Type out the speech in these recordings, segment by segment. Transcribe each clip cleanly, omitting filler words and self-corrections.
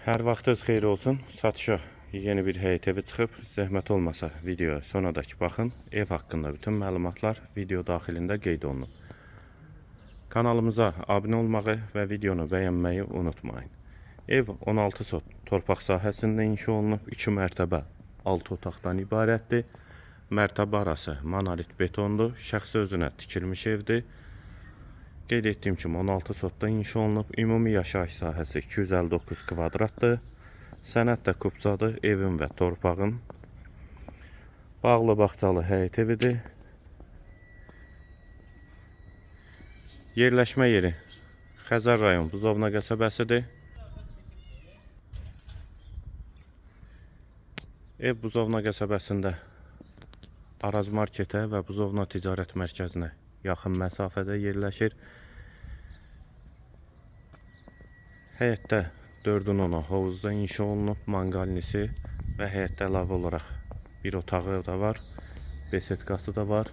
Hər vaxtınız xeyir olsun. Satışa yeni bir həyət evi çıxıb. Zəhmət olmasa videoya sonadakı baxın. Ev haqqında bütün məlumatlar video daxilində qeyd olunub. Kanalımıza abunə olmağı və videonu bəyənməyi unutmayın. Ev 16 sot torpaq sahəsində inşa olunub. 2 mərtəbə 6 otaqdan ibarətdir. Mərtəbə arası monolit betondur. Şəxsi özünə tikilmiş evdir. Qeyd etdiyim kimi 16 sotda inşa olunub. Ümumi yaşayış sahəsi 259 kvadratdır. Sənəd də kupçadır. Evin və torpağın bağlı bağçalı həyət evidir. Yerləşmə yeri Xəzər rayon Buzovna qəsəbəsidir. Ev Buzovna qəsəbəsində Araz marketə və Buzovna ticarət mərkəzinə yaxın məsafədə yerləşir. Həyətdə 4'ün 10'u hovuzda inşa olunub, manqalnisi və həyətdə əlavə olaraq bir otağı da var, besetkası da var.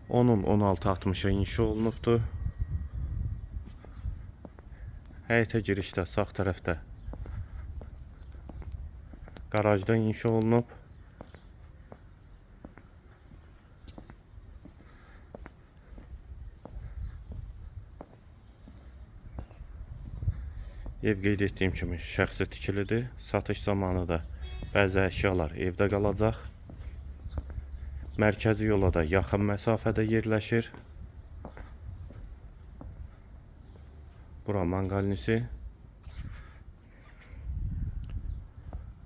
Onun 16-60'a inşa olunubdur. Həyətə girişdə sağ tərəfdə garajda inşa olunub. Ev qeyd etdiyim kimi şəxsi tikilidir. Satış zamanı da bəzi əşyalar evdə qalacaq. Mərkəzi yola da yaxın məsafədə yerləşir. Bura manqalnisi.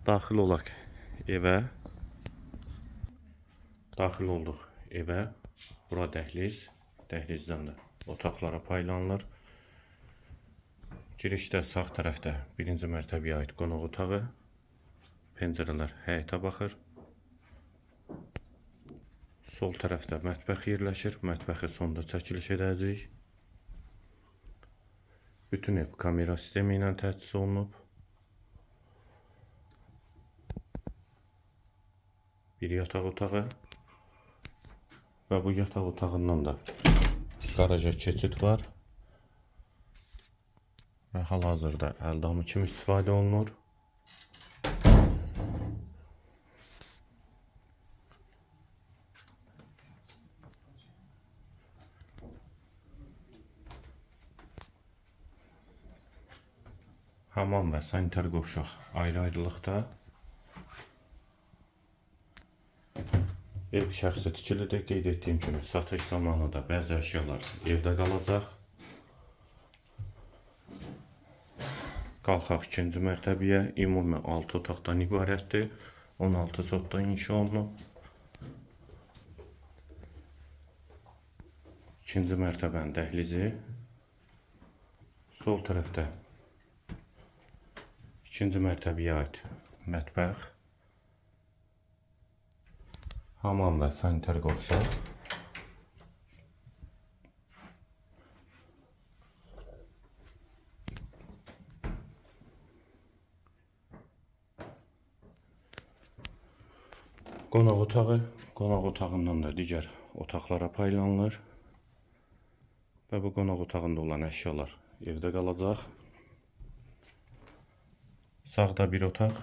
Daxil olaq evə. Daxil olduq evə. Bura dəhliz. Dəhlizdən də otaqlara paylanılır. Girişdə sağ tərəfdə birinci mərtəbəyə aid qonaq otağı. Pəncərələr həyətə baxır. Sol tərəfdə mətbəx yerləşir. Mətbəxi sonda çəkiliş edəcəyik. Bütün ev kamera sistemi ilə təchiz olunub. Bir yataq otağı. Və bu yataq otağından da garaja keçid var. Və hal-hazırda əldamı kimi istifadə olunur. Hamam və sanitar qovşaq ayrı-ayrılıqda. Ev şəxsi tikilidir. Qeyd etdiyim kimi satış zamanı da bəzi əşyalar evdə qalacaq. Qalxaq ikinci mərtəbəyə. Ümumi 6 otaqdan ibarətdir. 16 sotda inşa olunub. İkinci mərtəbənin dəhlizi. Sol tərəfdə ikinci mərtəbəyə aid mətbəx. Hamam və sanitar qovşaq. Qonaq otağı. Qonaq otağından da digər otaqlara paylanılır. Və bu qonaq otağında olan əşyalar evdə qalacaq. Sağda bir otaq.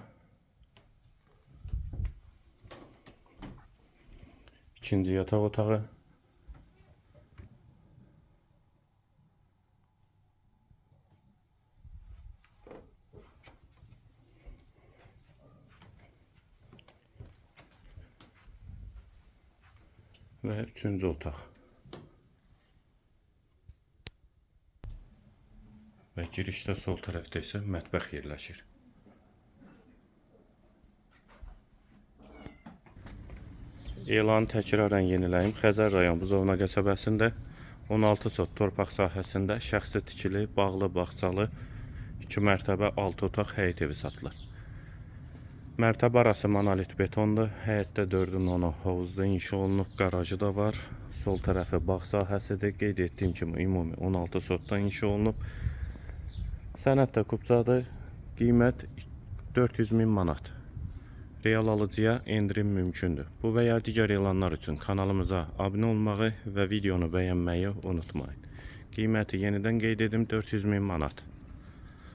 İkinci yataq otağı. Və üçüncü otaq. Və girişdə sol tərəfdə isə mətbəx yerləşir. Elanı təkrarən yeniləyim. Xəzər rayon Buzovna qəsəbəsində 16 sot torpaq sahəsində şəxsi tikili, bağlı bağçalı 2 mərtəbə 6 otaq həyət evi satılır. Mərtəbə arası monolit betondur. Həyətdə 4'ün 10'u hovuzda inşa olunub. Garajı da var. Sol tərəfi bağ sahəsidir. Qeyd etdiyim kimi ümumi 16 sotda inşa olunub. Sənəd də kupçadır. Qiymət 400.000 manat. Real alıcıya endirim mümkündür. Bu və ya digər elanlar üçün kanalımıza abunə olmağı və videonu bəyənməyi unutmayın. Qiyməti yenidən qeyd edim 400 min manat.